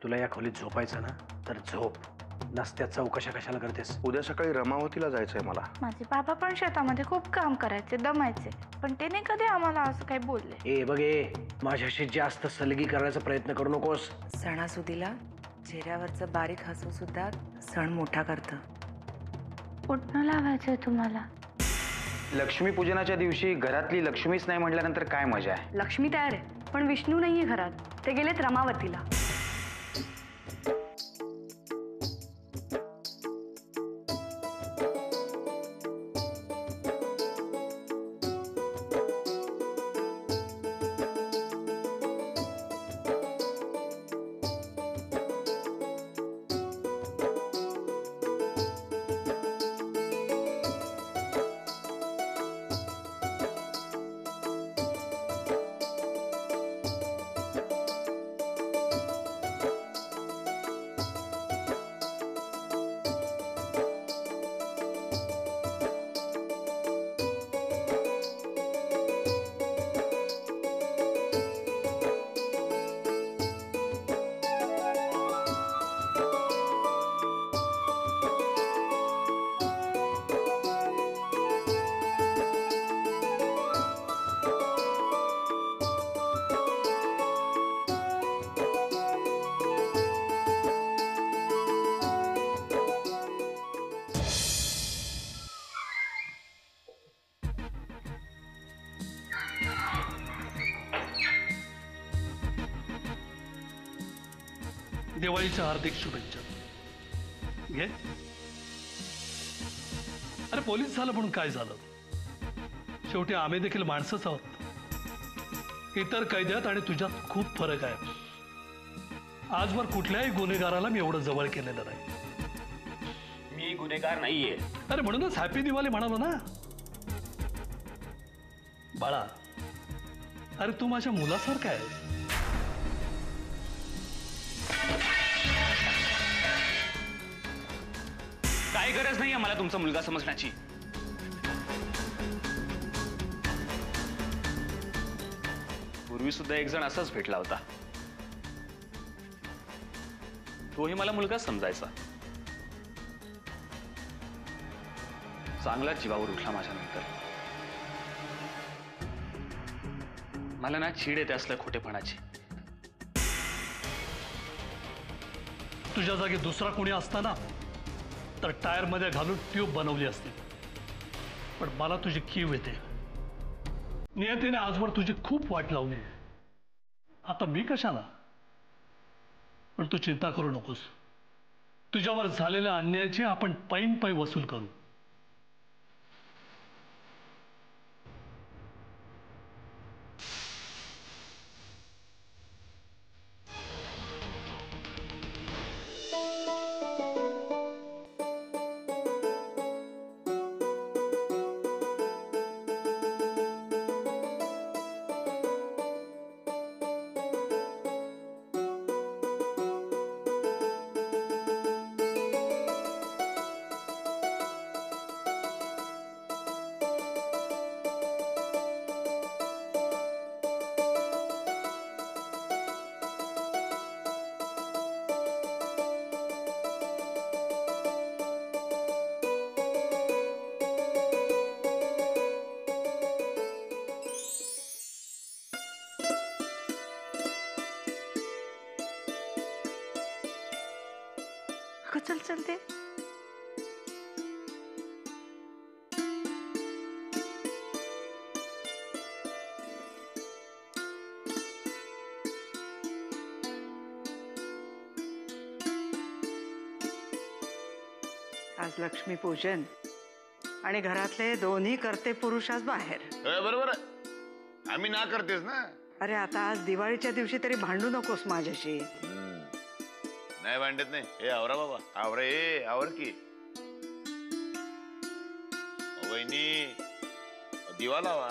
तुला या खोलीत झोपायचं ना तर झोप, नसत्या चौकशा कशाला करतेस? उद्या सकाळी रमावतीला जायचंय मला. माझे बाबा पण शेतामध्ये खूप काम करायचे, दमायचे, पण ते नाही कधी आम्हाला असं काही बोलले. ए बघ ए, माझ्याशी जास्त सलगी करण्याचा प्रयत्न करू नकोस. सणासुदीला चेहऱ्यावरचं बारीक हसू सुद्धा सण मोठा करतं. उठणं लावायचंय तुम्हाला. लक्ष्मीपूजनाच्या दिवशी घरातली लक्ष्मीच नाही म्हटल्यानंतर काय मजा आहे? लक्ष्मी तयार आहे, पण विष्णू नाहीये घरात. ते गेलेत रमावतीला. दिवाळीच्या हार्दिक शुभेच्छा. घे. अरे पोलीस झालं म्हणून काय झालं? शेवटी आम्ही देखील माणसंच आहोत. इतर कैद्यात आणि तुझ्यात खूप फरक आहे. आजवर कुठल्याही गुन्हेगाराला मी एवढं जवळ केलेलं नाही. मी गुन्हेगार नाहीये. अरे म्हणूनच हॅपी दिवाळी म्हणालो ना. बाळा, अरे तू माझ्या मुलासारखा आहे. काय गरज नाहीये मला तुमचा मुलगा समजण्याची. पूर्वी सुद्धा एक जण असाच भेटला होता. तोही मला मुलगाच समजायचा. चांगलाच जीवावर उठला माझ्यानंतर. मला ना चीड येते असल्या खोटेपणाची. तुझ्या जागी दुसरा कोणी असताना तर टायर मध्ये घालून ट्यूब बनवली असती. पण मला तुझी कीव येते. नियतीने आजवर तुझी खूप वाट लावली. आता मी कशाला? पण तू चिंता करू नकोस. तुझ्यावर झालेल्या अन्यायाची आपण पैन पै वसूल करू. चल चलते. आज लक्ष्मीपूजन आणि घरातले दोन्ही करते पुरुष आज बाहेर. बरोबर, आम्ही ना करतेस ना. अरे आता आज दिवाळीच्या दिवशी तरी भांडू नकोस माझ्याशी. नाही भांडत नाही. हे आवरा बाबा, आवरा. हे आवर की वहिनी. दिवा लावा,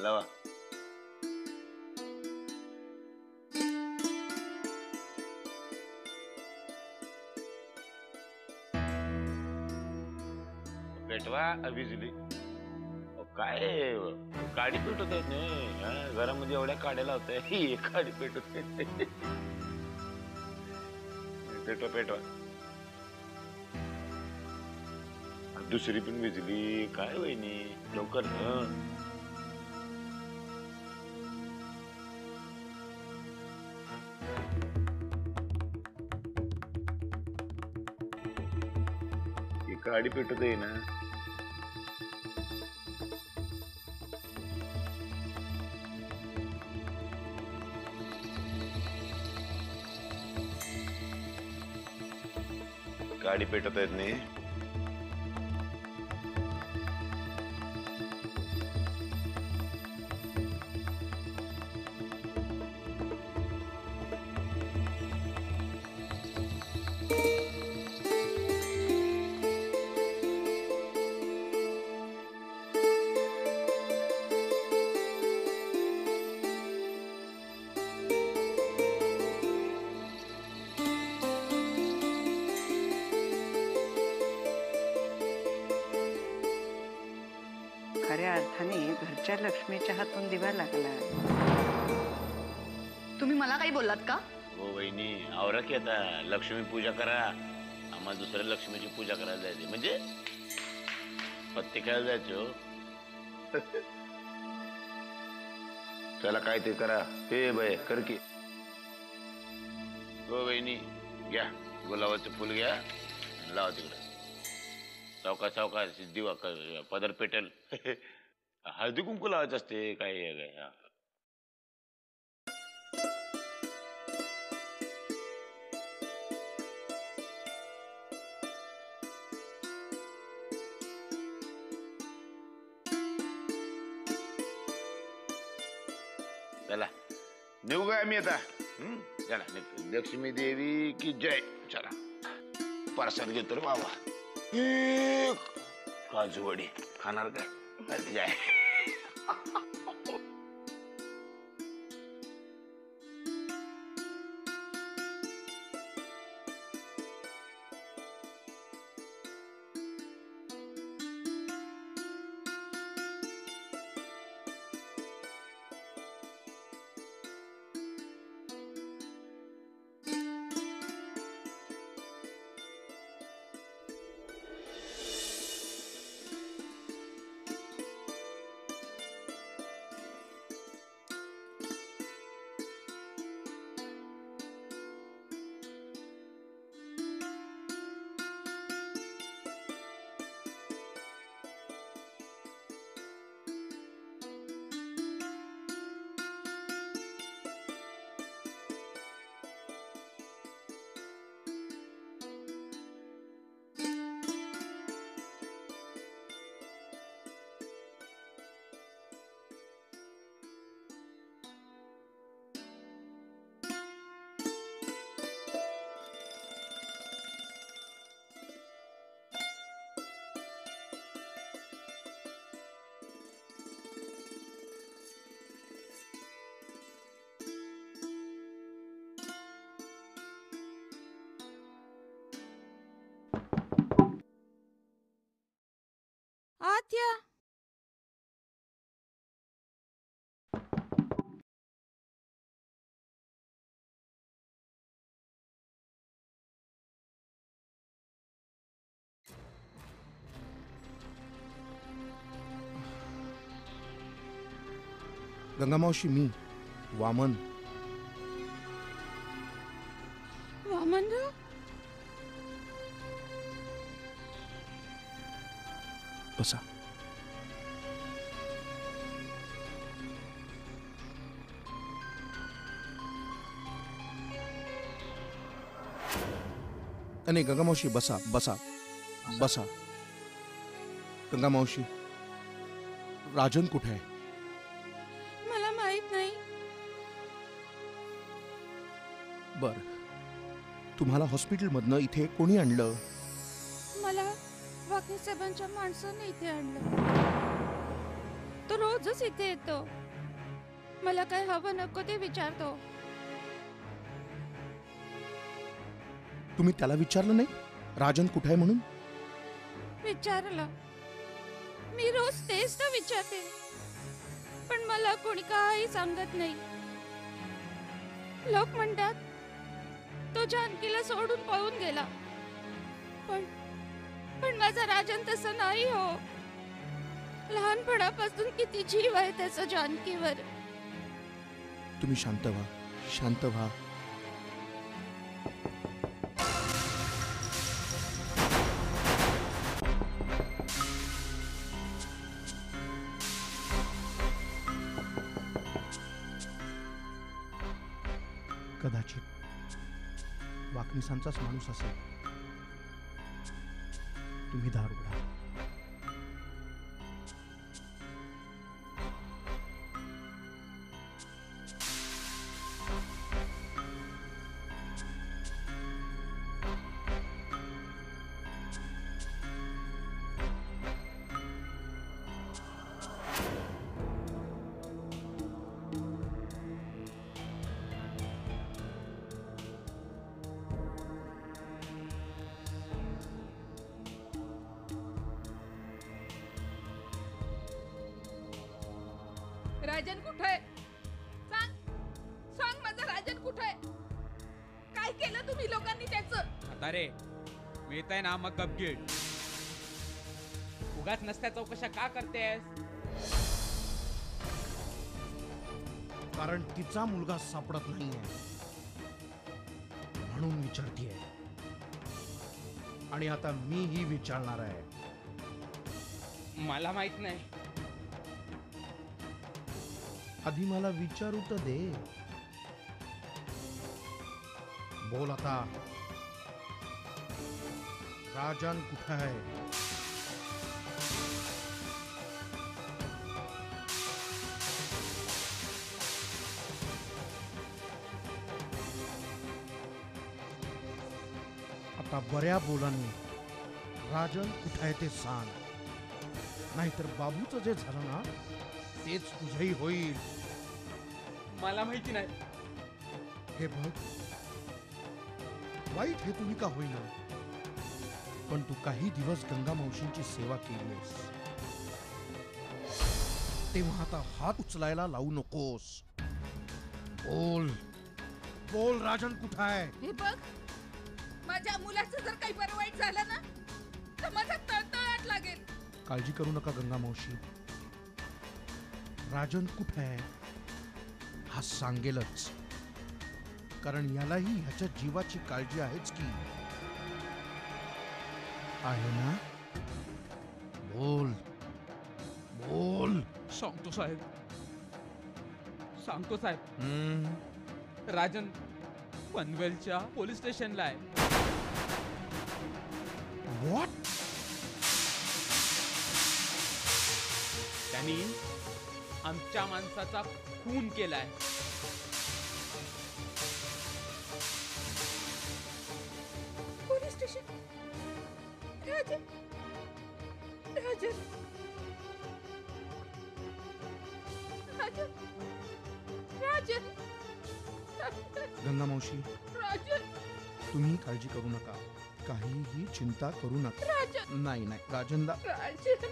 लावा. पेटवा बिजली. काय काडी पेटवत आहेत. घरामध्ये एवढ्या काड्या लावताय. ही काडी पेटवत. पेटवा पेटवा. दुसरी पण विजली काय वहिनी लवकर गाडी पेटत आहे ना. गाडी पेटत आहेत नाही. खऱ्या अर्थाने घरच्या लक्ष्मीच्या हातून दिवा लागला. तुम्ही मला काही बोललात का? हो वहिनी आवरा की आता लक्ष्मी पूजा करा. आम्हाला दुसऱ्या लक्ष्मीची पूजा करायला जायची म्हणजे पत्ते खेळायला जायचो. चला काय ते करा. हे बाय कर की. हो वहिनी घ्या गुलाबाचं फुल घ्या लावा तिकडं. सावकाश सावकाश दिवा पदर पेटेल. हळदी कुंकू लावायचं असते काय. चला निघू काय आम्ही आता. चला लक्ष्मी देवी की जय. चला परसाद घेतो रे बाबा. काजूवडी खाणार काय जय. आत्या गंगामावशी मी वामन. वामनराव बसा. नाही गंगामावशी बसा बसा बसा. गंगामावशी राजन कुठे आहे? मला माहित नाही. बर तुम्हाला हॉस्पिटलमधनं इथे कोणी आणलं? मला वाकणी साहेबांच्या माणसाने इथे आणलं. तो रोजच इथे येतो. मला काय हवं नको ते विचारतो. तुम्ही त्याला विचारलं नाही राजन कुठे आहे म्हणून? विचारलं. मी रोज तेच तर विचारते पण मला कोणी काही सांगत नाही. लोक म्हणतात तो जानकीला सोडून पळून गेला. पण पण माझा राजन तसं नाही हो. लहानपणापासून किती जीव आहे त्याचा जानकीवर. तुम्ही शांत व्हा, शांत व्हा. कदाचित वाकनिसांचाच माणूस असेल. तुम्ही दार उघडा. राजन कुठे? सांग सांग, माझा राजन कुठे? काय केलं तुम्ही लोकांनी त्याचं? अरे मिळतंय ना मग गपगीट. उगाच नसत्या चौकशा का करतेस? कारण तिचा मुलगा सापडत नाहीये म्हणून विचारतीये. आणि आता मीही विचारणार आहे. मला माहित नाही. आधी मला विचारू तर दे. बोल आता, राजन कुठे आहे? आता बऱ्या बोलांनी राजन कुठे आहे ते सांग. नाहीतर बाबूचं जे झालं ना तेच तुझंही होईल. मला माहिती नाही. हे बघ, वाईट हे तुम्ही का होईना, पण तू काही दिवस गंगा मावशींची सेवा केलीस, तेव्हा आता हात उचलायला लावू नकोस. बोल बोल, राजन कुठं आहे? हे बघ, माझ्या मुलाचं जर काही बरं वाईट झालं ना तर माझा तळतळाट लागेल. काळजी करू नका गंगा मावशी. राजन कुठे आहे हा सांगेलच, कारण यालाही ह्याच्या जीवाची काळजी आहेच की. आहे ना? बोल बोल. सांगतो साहेब, सांगतो साहेब. राजन पनवेलच्या पोलीस स्टेशनला आहे. व्हॉट? त्यांनी आमच्या माणसाचा खून केलाय. Police station? राजन राजन राजन राजन गंगा मावशी, राजन तुम्ही काळजी करू नका, काहीही चिंता करू नका. राजन नाही नाही, राजनला राजन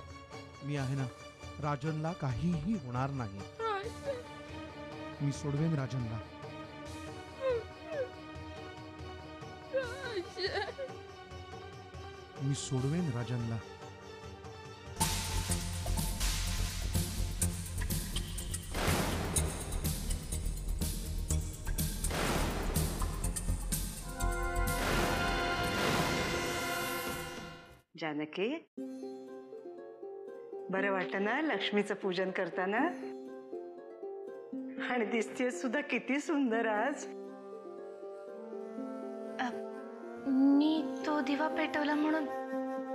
मी आहे ना. राजनला काहीही होणार नाही. राजन मी सोडवेन राजनला. राजन मी सोडवेन राजनला. जानकी, बरं वाटतं ना लक्ष्मीचं पूजन करताना? आणि दिसतेय सुद्धा किती सुंदर आज. मी तो दिवा पेटवला म्हणून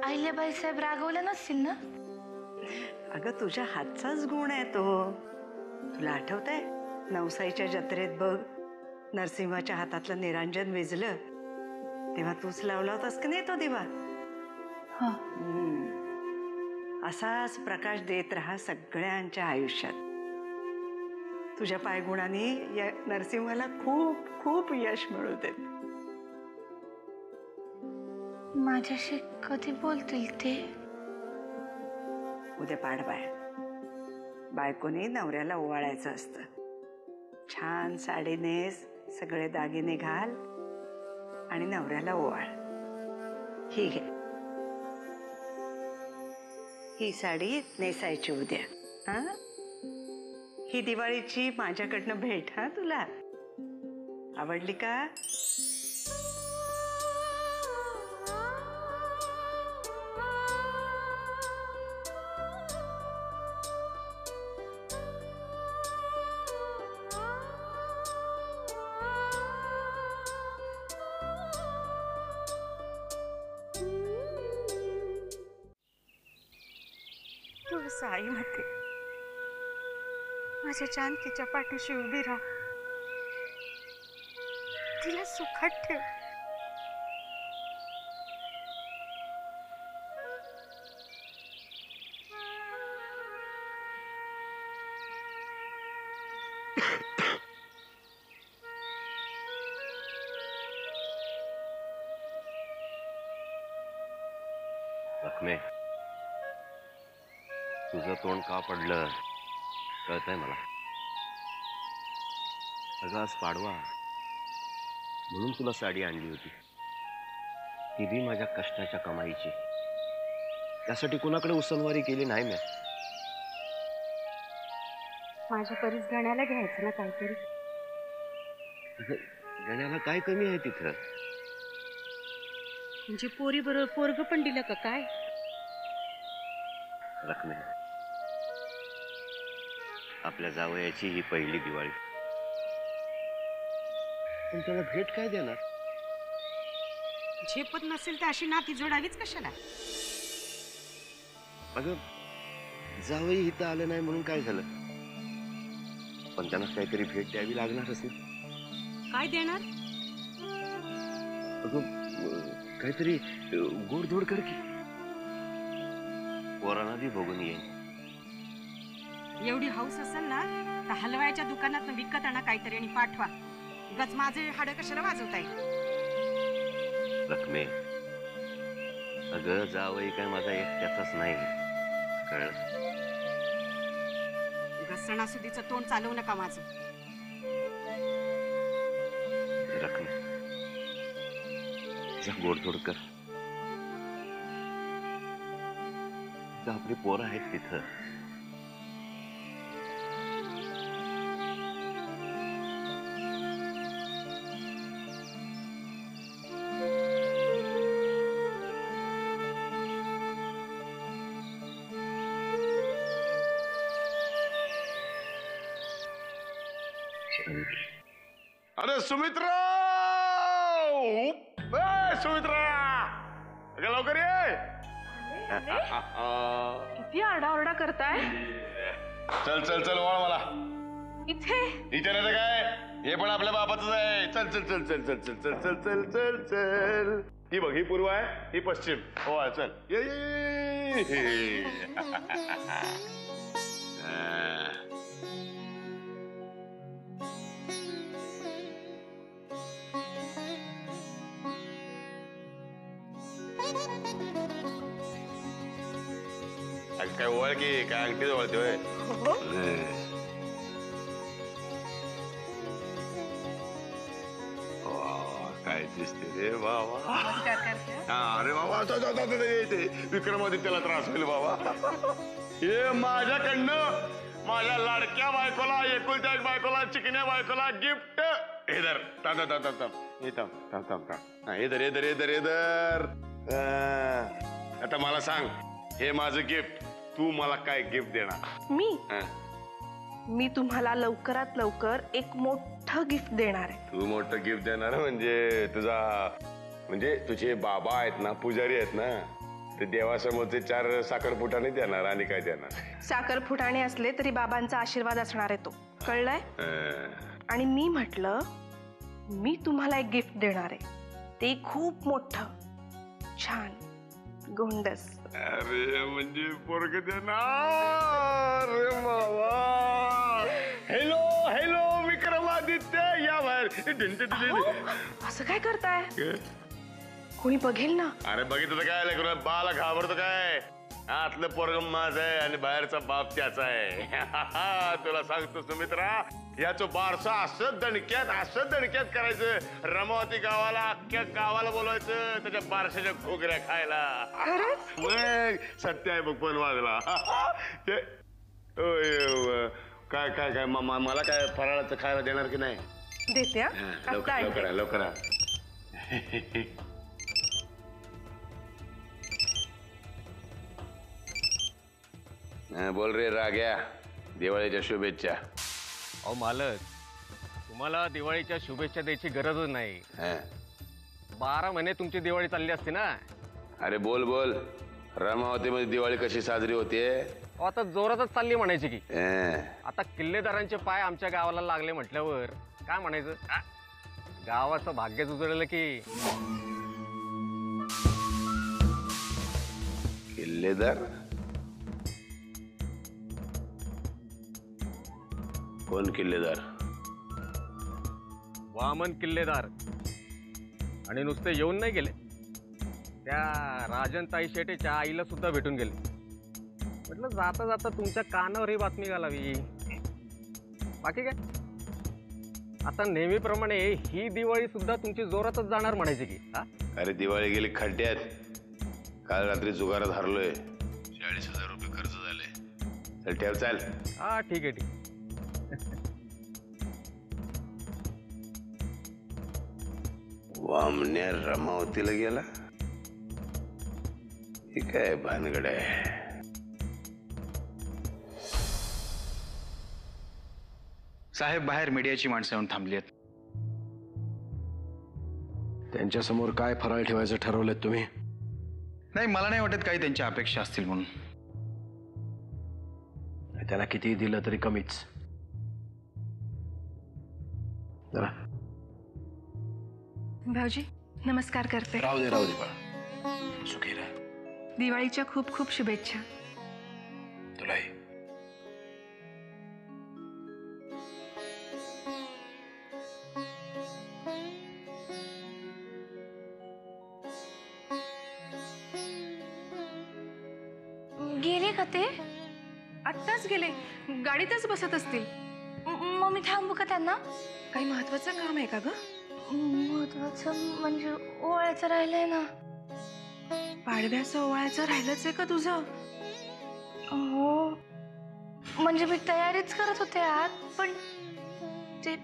अहिल्याबाई साहेब रागवले नसतील ना? अगं, तुझ्या हातचाच गुण आहे तो. तुला आठवतंय नवसाईच्या जत्रेत बघ, नरसिंहाच्या हातातलं निरांजन विझलं तेव्हा तूच लावला होतास की नाही तो दिवा? असाच प्रकाश देत राहा सगळ्यांच्या आयुष्यात. तुझ्या पायगुणाने या नरसिंहाला खूप खूप यश मिळू देत. माझ्याशी कधी बोलतील ते? उद्या पाडवा आहे. बायकोने नवऱ्याला ओवाळायचं असतं. छान साडी नेस, सगळे दागिने घाल आणि नवऱ्याला ओवाळ. ही घे, ही साडी नेसायची उद्या. हा, ही दिवाळीची माझ्याकडनं भेट. हा, तुला आवडली का? तू साईमध्ये माझ्या जानकीच्या पाठीशी उभी राहा, तिला सुखात ठेव. लक्ष्मी, तुझं तोंड का पडलं कळतंय मला. अगं आज पाडवा म्हणून तुला साडी आणली होती, ती बी माझ्या कष्टाच्या कमाईची. त्यासाठी कुणाकडे उसनवारी केली नाही मी. माझ्या परीस गण्याला घ्यायचं ना काहीतरी. गण्याला काय कमी आहे तिथं? म्हणजे पोरी बरोबर पोरग पण दिलं का काय? लक्ष्मी, आपल्या जावयाची ही पहिली दिवाळी, पण त्याला भेट काय देणार? झेपत नसेल तर अशी नाती जोडावीच कशाला? अगं जावई इथं आलं नाही म्हणून काय झालं, पण त्यांना काहीतरी भेट द्यावी लागणारच ना. काय देणार? अगं काहीतरी गोडधोड कर की, पोरांना बी बघून येईन. एवढी हौस असेल ना तर हलवायच्या दुकानात विकत आणा काहीतरी आणि पाठवा. गज माझे हाड कशाला वाजवता येईल? लक्ष्मी, अगं जावई काय माझा एकट्याचाच नाही, कळलं? सणासुदीचं तोंड चालवू नका माझं. लक्ष्मी, जा गोडधोड कर. जा, आपली पोरं आहेत तिथं. अरे सुमित्रा, सुमित्रा, अगं लवकर ये. किती आरडाओरडा करताय? चल चल चल, वळ मला. इथे इथे नाही तर काय, हे पण आपल्या बापाचंच आहे. चल चल चल चल चल चल चल चल चल चल चल. ही बघ, ही पूर्व आहे, ही पश्चिम. हो चल ये ये. काय ओळख की काय अंगठी जवळतोय? काय दिसते रे बाबा. अरे बाबा, विक्रमादित्यला त्रास होईल बाबा. हे माझ्याकडनं माझ्या लाडक्या बायकोला, एकुलत्या एक बायकोला, चिकन्या बायकोला गिफ्ट. हे धर, थांब थांब थांब थांब, हे थांब थांब थांब थांब. हे धर, हे धर, हे धर, हे धर. आता मला सांग, हे माझं गिफ्ट, तू मला काय गिफ्ट देणार? मी तुम्हाला लवकरात लवकर एक मोठं गिफ्ट देणार आहे. तू मोठं गिफ्ट देणार म्हणजे म्हणजे तुझे बाबा आहेत ना, पुजारी आहेत ना, ते देवासमोरचे 4 साखरपुटाने देणार आणि काय देणार? साखरपुटाने असले तरी बाबांचा आशीर्वाद असणार आहे तो, कळलंय? आणि मी म्हटलं मी तुम्हाला एक गिफ्ट देणार आहे, ते खूप मोठं, छान, गोंडस. अरे म्हणजे पोरग देणार रे बाबा. हॅलो हॅलो विक्रमादित्य, या बाहेर. असं काय करताय? कोणी बघेल ना. अरे बघितलं काय लेकरं, बाला घाबरतो काय? आतलं पोरग माझं आहे आणि बाहेरचा बाप त्याचा आहे. तुला सांगतो सुमित्रा, याचं बारसं असं दणक्यात करायचं. रमावती गावाला, अख्ख्या गावाला बोलवायचं त्याच्या बारशाच्या घोगऱ्या खायला. मग सत्य आहे बघ पण वाजला. काय काय काय मला काय फराळाचं खायला देणार की नाही? देते हा. लवकर आत्ता लवकर आणते. लवकर बोल रे राग्या, दिवाळीच्या शुभेच्छा. अहो मालक, तुम्हाला दिवाळीच्या शुभेच्छा द्यायची गरजच नाही. 12 महिने तुमची दिवाळी चालली असते ना. अरे बोल बोल, रमावतीमध्ये दिवाळी कशी साजरी होते? आता जोरातच चालली म्हणायची की. आता किल्लेदारांचे पाय आमच्या गावाला लागले म्हटल्यावर काय म्हणायचं? गावाचं भाग्यच उजळलं की. किल्लेदार कोण? किल्लेदार वामन किल्लेदार. आणि नुसते येऊन नाही गेले, त्या राजनताई शेटेच्या आईला सुद्धा भेटून गेले. म्हटलं जाता जाता तुमच्या कानावर ही बातमी घालावी. बाकी काय, आता नेहमीप्रमाणे ही दिवाळी सुद्धा तुमची जोरातच जाणार म्हणायची की. अरे दिवाळी गेली खड्ड्यात. काल रात्री जुगारात हरलोय. 40,000 रुपये खर्च झाले. चल ठेव चाल. हा ठीक आहे ठीक आहे. वामण्या रमावतीला गेला. हे काय भानगड आहे? साहेब, बाहेर मीडियाची माणसं येऊन थांबली आहेत. त्यांच्यासमोर काय फराळ ठेवायचं ठरवलं तुम्ही? नाही, मला नाही वाटत काही त्यांच्या अपेक्षा असतील म्हणून. त्यांना कितीही दिलं तरी कमीच. जरा भाऊजी नमस्कार करते. राहू दे बाळा. सुखी राह. दिवाळीच्या खूप खूप शुभेच्छा. तुलाही. गेले का ते? आत्ताच गेले, गाडीतच बसत असतील. मग मी थांबू का त्यांना? काही महत्वाचं काम आहे का ग? महत्वाचं म्हणजे ओवाळायचं राहिलंय ना. पाडव्याचं ओवाळायचं राहिलंच आहे का तुझं? हो, म्हणजे मी तयारीच करत होते आत, पण ते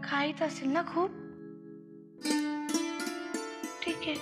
खाईत असेल ना खूप. ठीक आहे.